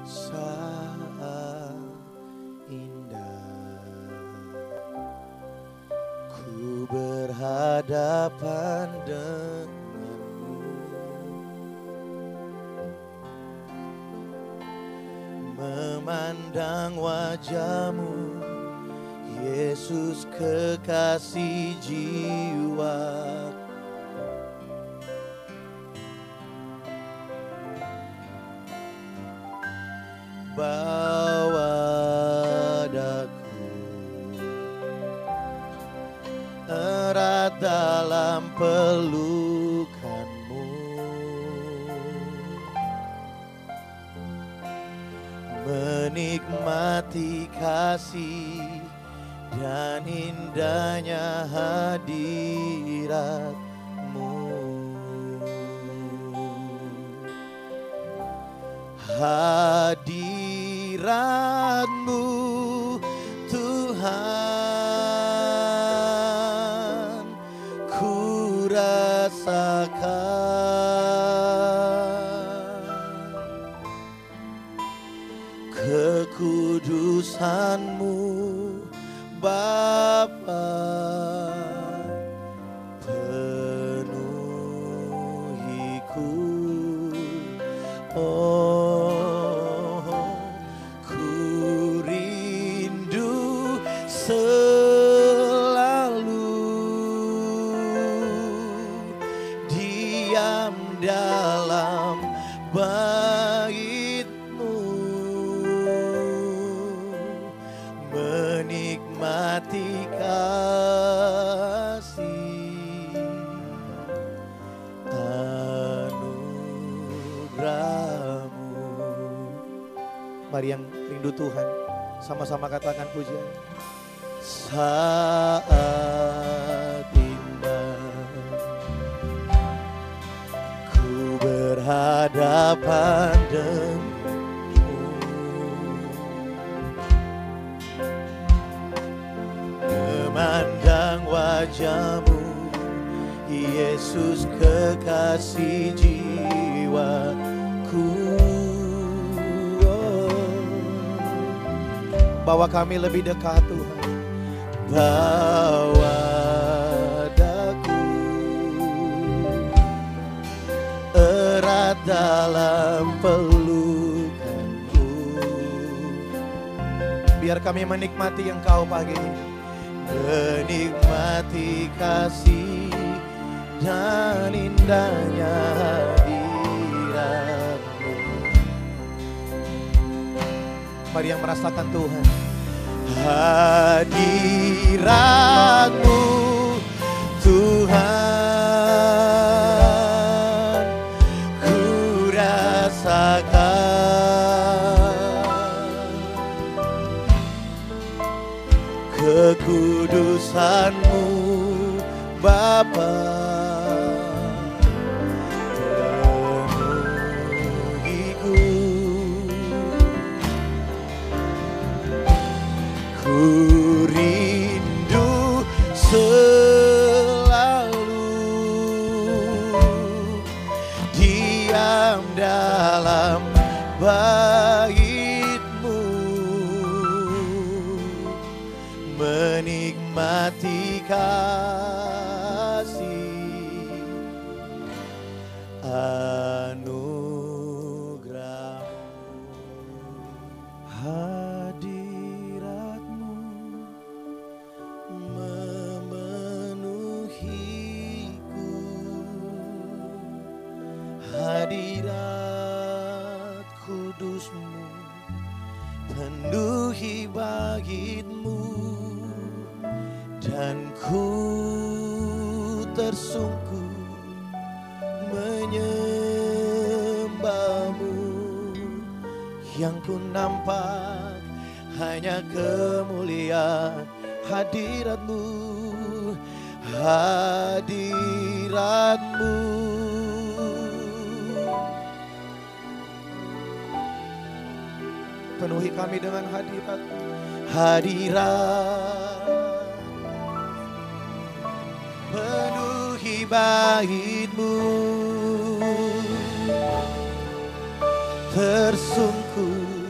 saat indah ku berhadapan denganmu, memandang wajahmu, Yesus kekasih jiwa. Bawa daku erat dalam pelukanmu, menikmati kasih dan indahnya hadirat-Mu. Hadirat-Mu Tuhan ku rasakan, kekudusan-Mu Bapa penuhiku. Oh, ku rindu selalu diam dalam bait-Mu, menikmati kasih anugerah-Mu. Mari yang rindu Tuhan sama-sama katakan pujian. Saat indah ku berhadapan denganmu, memandang wajah-Mu, Yesus kekasih jiwaku. Bawa kami lebih dekat Tuhan, bawa daku erat dalam pelukan-Mu. Biar kami menikmati Engkau pagi ini, menikmati kasih dan indahnya hadirat-Mu. Mari yang merasakan Tuhan. Hadirat-Mu Tuhan ku rasakan, kekudusan-Mu Bapa penuhiku. Ku rindu selalu diam dalam bait-Mu, menikmati kasih anugerah-Mu. Hadirat kudus-Mu penuhi bait-Mu, dan ku tersungkur menyembah-Mu. Yang ku nampak hanya kemuliaan hadirat-Mu, hadirat-Mu. Penuhi kami dengan hadirat, hadirat penuhi bait-Mu, tersungkur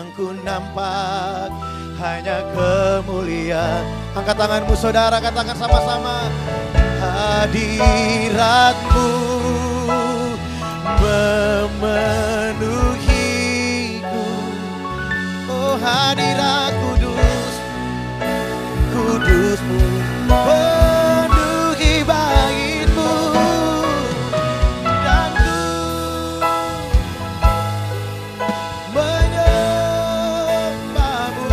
yang ku nampak hanya kemuliaan. Angkat tanganmu saudara, katakan sama-sama. Hadiratmu memenuhiku, oh hadirat kudus, kudusmu penuhi baitmu, dan ku menyembahmu,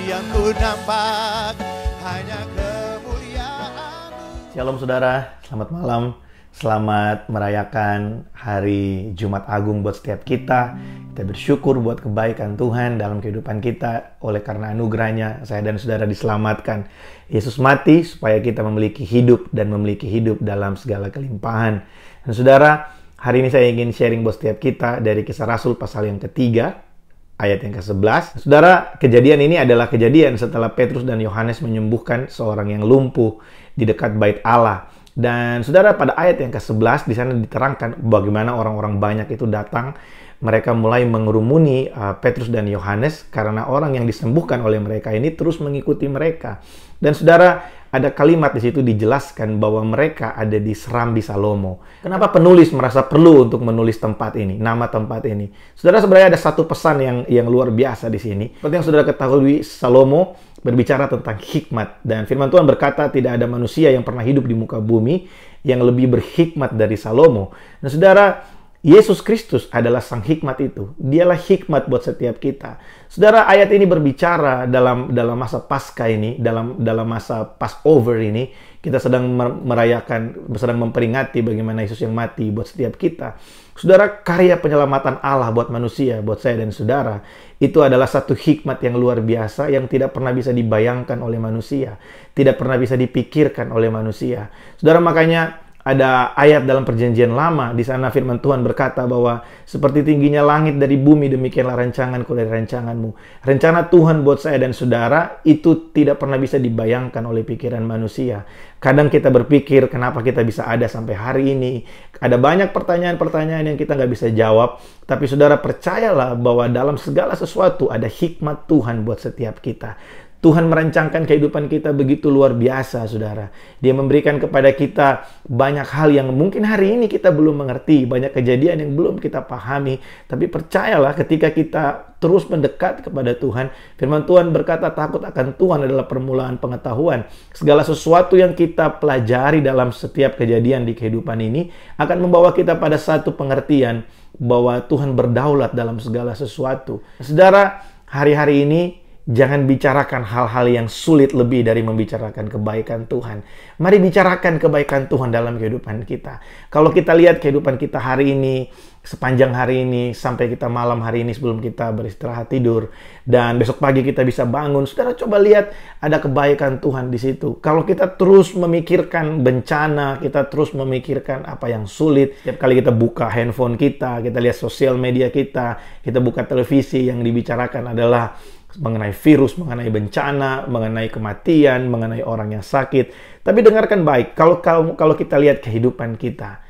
yang ku nampak hanya kemuliaan-Mu. Shalom saudara, selamat malam. Selamat merayakan hari Jumat Agung buat setiap kita. Kita bersyukur buat kebaikan Tuhan dalam kehidupan kita. Oleh karena anugerahnya, saya dan saudara diselamatkan. Yesus mati supaya kita memiliki hidup dan memiliki hidup dalam segala kelimpahan. Dan saudara, hari ini saya ingin sharing buat setiap kita dari Kisah Rasul pasal yang ketiga, ayat yang ke-11. Saudara, kejadian ini adalah kejadian setelah Petrus dan Yohanes menyembuhkan seorang yang lumpuh di dekat bait Allah. Dan saudara, pada ayat yang ke-11 di sana diterangkan bagaimana orang-orang banyak itu datang. Mereka mulai mengerumuni Petrus dan Yohanes karena orang yang disembuhkan oleh mereka ini terus mengikuti mereka. Dan saudara, ada kalimat di situ dijelaskan bahwa mereka ada di Serambi Salomo. Kenapa penulis merasa perlu untuk menulis tempat ini, nama tempat ini? Saudara, sebenarnya ada satu pesan yang luar biasa di sini. Seperti yang saudara ketahui, Salomo berbicara tentang hikmat, dan firman Tuhan berkata tidak ada manusia yang pernah hidup di muka bumi yang lebih berhikmat dari Salomo. Nah saudara, Yesus Kristus adalah sang hikmat itu. Dialah hikmat buat setiap kita. Saudara, ayat ini berbicara dalam masa Paskah ini, dalam masa Passover ini, kita sedang merayakan, sedang memperingati bagaimana Yesus yang mati buat setiap kita. Saudara, karya penyelamatan Allah buat manusia, buat saya dan saudara, itu adalah satu hikmat yang luar biasa yang tidak pernah bisa dibayangkan oleh manusia, tidak pernah bisa dipikirkan oleh manusia. Saudara, makanya ada ayat dalam Perjanjian Lama, di sana firman Tuhan berkata bahwa seperti tingginya langit dari bumi, demikianlah rancanganku dari rancanganmu. Rencana Tuhan buat saya dan saudara itu tidak pernah bisa dibayangkan oleh pikiran manusia. Kadang kita berpikir, kenapa kita bisa ada sampai hari ini? Ada banyak pertanyaan-pertanyaan yang kita nggak bisa jawab. Tapi saudara, percayalah bahwa dalam segala sesuatu ada hikmat Tuhan buat setiap kita. Tuhan merancangkan kehidupan kita begitu luar biasa, saudara. Dia memberikan kepada kita banyak hal yang mungkin hari ini kita belum mengerti. Banyak kejadian yang belum kita pahami. Tapi percayalah, ketika kita terus mendekat kepada Tuhan, firman Tuhan berkata takut akan Tuhan adalah permulaan pengetahuan. Segala sesuatu yang kita pelajari dalam setiap kejadian di kehidupan ini akan membawa kita pada satu pengertian bahwa Tuhan berdaulat dalam segala sesuatu. Saudara, hari-hari ini jangan bicarakan hal-hal yang sulit lebih dari membicarakan kebaikan Tuhan. Mari bicarakan kebaikan Tuhan dalam kehidupan kita. Kalau kita lihat kehidupan kita hari ini, sepanjang hari ini, sampai kita malam hari ini sebelum kita beristirahat tidur, dan besok pagi kita bisa bangun, saudara coba lihat ada kebaikan Tuhan di situ. Kalau kita terus memikirkan bencana, kita terus memikirkan apa yang sulit, setiap kali kita buka handphone kita lihat sosial media kita buka televisi, yang dibicarakan adalah mengenai virus, mengenai bencana, mengenai kematian, mengenai orang yang sakit. Tapi dengarkan baik, kalau kita lihat kehidupan kita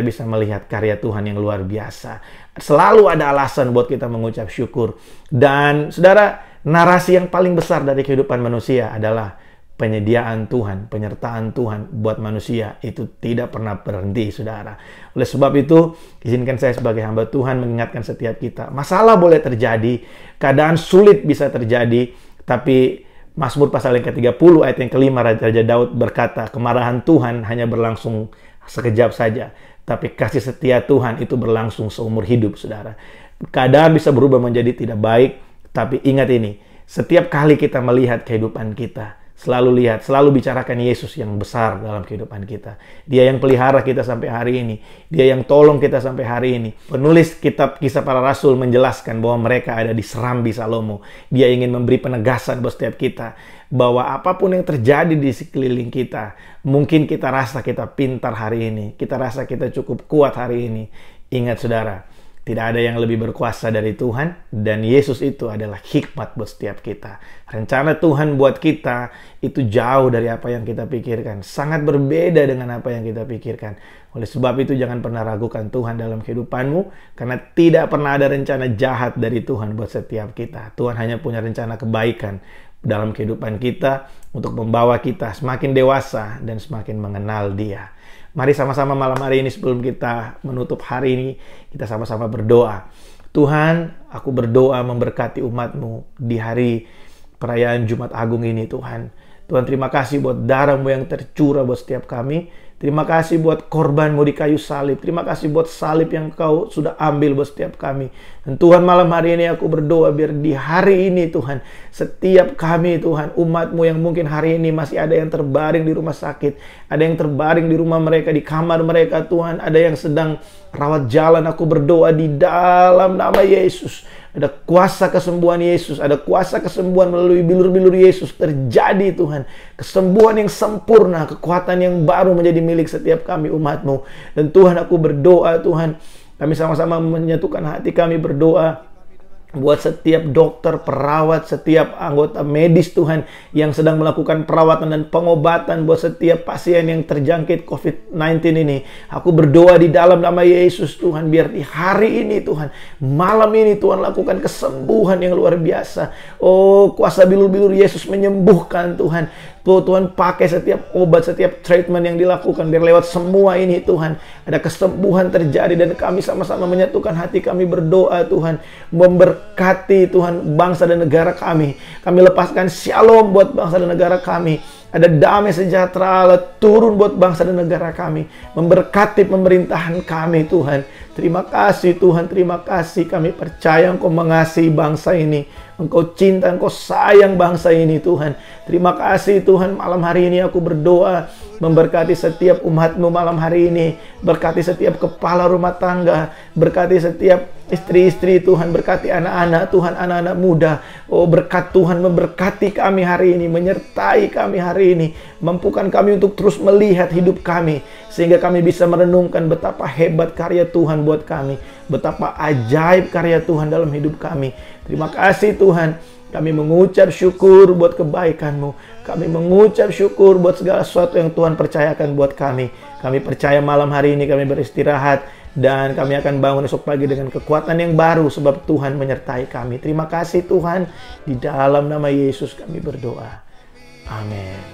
bisa melihat karya Tuhan yang luar biasa. Selalu ada alasan buat kita mengucap syukur. Dan saudara, narasi yang paling besar dari kehidupan manusia adalah penyediaan Tuhan, penyertaan Tuhan buat manusia itu tidak pernah berhenti, saudara. Oleh sebab itu, izinkan saya sebagai hamba Tuhan mengingatkan setiap kita. Masalah boleh terjadi, keadaan sulit bisa terjadi, tapi Mazmur pasal yang ke-30 ayat yang ke-5, Raja Daud berkata, kemarahan Tuhan hanya berlangsung sekejap saja, tapi kasih setia Tuhan itu berlangsung seumur hidup, saudara. Keadaan bisa berubah menjadi tidak baik, tapi ingat ini, setiap kali kita melihat kehidupan kita, selalu bicarakan Yesus yang besar dalam kehidupan kita. Dia yang pelihara kita sampai hari ini. Dia yang tolong kita sampai hari ini. Penulis kitab Kisah Para Rasul menjelaskan bahwa mereka ada di Serambi Salomo. Dia ingin memberi penegasan buat setiap kita bahwa apapun yang terjadi di sekeliling kita, mungkin kita rasa kita pintar hari ini, kita rasa kita cukup kuat hari ini. Ingat saudara, Tidak ada yang lebih berkuasa dari Tuhan, dan Yesus itu adalah hikmat buat setiap kita. Rencana Tuhan buat kita itu jauh dari apa yang kita pikirkan, sangat berbeda dengan apa yang kita pikirkan. Oleh sebab itu jangan pernah ragukan Tuhan dalam kehidupanmu, karena tidak pernah ada rencana jahat dari Tuhan buat setiap kita. Tuhan hanya punya rencana kebaikan dalam kehidupan kita untuk membawa kita semakin dewasa dan semakin mengenal Dia. Mari sama-sama malam hari ini sebelum kita menutup hari ini, kita sama-sama berdoa. Tuhan, aku berdoa memberkati umat-Mu di hari perayaan Jumat Agung ini, Tuhan. Tuhan, terima kasih buat darah-Mu yang tercurah buat setiap kami. Terima kasih buat korban-Mu di kayu salib. Terima kasih buat salib yang Kau sudah ambil buat setiap kami. Dan Tuhan, malam hari ini aku berdoa biar di hari ini Tuhan, setiap kami Tuhan, umat-Mu yang mungkin hari ini masih ada yang terbaring di rumah sakit, ada yang terbaring di rumah mereka, di kamar mereka Tuhan, ada yang sedang rawat jalan, aku berdoa di dalam nama Yesus. Ada kuasa kesembuhan Yesus, ada kuasa kesembuhan melalui bilur-bilur Yesus terjadi Tuhan. Kesembuhan yang sempurna, kekuatan yang baru menjadi milik setiap kami umat-Mu. Dan Tuhan, aku berdoa Tuhan, kami sama-sama menyatukan hati kami berdoa buat setiap dokter, perawat, setiap anggota medis Tuhan yang sedang melakukan perawatan dan pengobatan buat setiap pasien yang terjangkit COVID-19 ini. Aku berdoa di dalam nama Yesus Tuhan, biar di hari ini Tuhan, malam ini Tuhan lakukan kesembuhan yang luar biasa. Oh, kuasa bilur-bilur Yesus menyembuhkan Tuhan. Tuhan pakai setiap obat, setiap treatment yang dilakukan, biar lewat semua ini Tuhan ada kesembuhan terjadi. Dan kami sama-sama menyatukan hati kami berdoa Tuhan, memberkati Tuhan bangsa dan negara kami. Kami lepaskan shalom buat bangsa dan negara kami. Ada damai sejahtera Allah turun buat bangsa dan negara kami. Memberkati pemerintahan kami Tuhan. Terima kasih Tuhan, terima kasih. Kami percaya Engkau mengasihi bangsa ini. Engkau cinta, Engkau sayang bangsa ini Tuhan. Terima kasih Tuhan, malam hari ini aku berdoa memberkati setiap umat-Mu malam hari ini. Berkati setiap kepala rumah tangga. Berkati setiap istri-istri Tuhan. Berkati anak-anak Tuhan, anak-anak muda. Oh, berkat Tuhan memberkati kami hari ini. Menyertai kami hari ini. Mampukan kami untuk terus melihat hidup kami. Sehingga kami bisa merenungkan betapa hebat karya Tuhan buat kami. Betapa ajaib karya Tuhan dalam hidup kami. Terima kasih Tuhan. Kami mengucap syukur buat kebaikan-Mu. Kami mengucap syukur buat segala sesuatu yang Tuhan percayakan buat kami. Kami percaya malam hari ini kami beristirahat. Dan kami akan bangun esok pagi dengan kekuatan yang baru. Sebab Tuhan menyertai kami. Terima kasih Tuhan. Di dalam nama Yesus kami berdoa. Amin.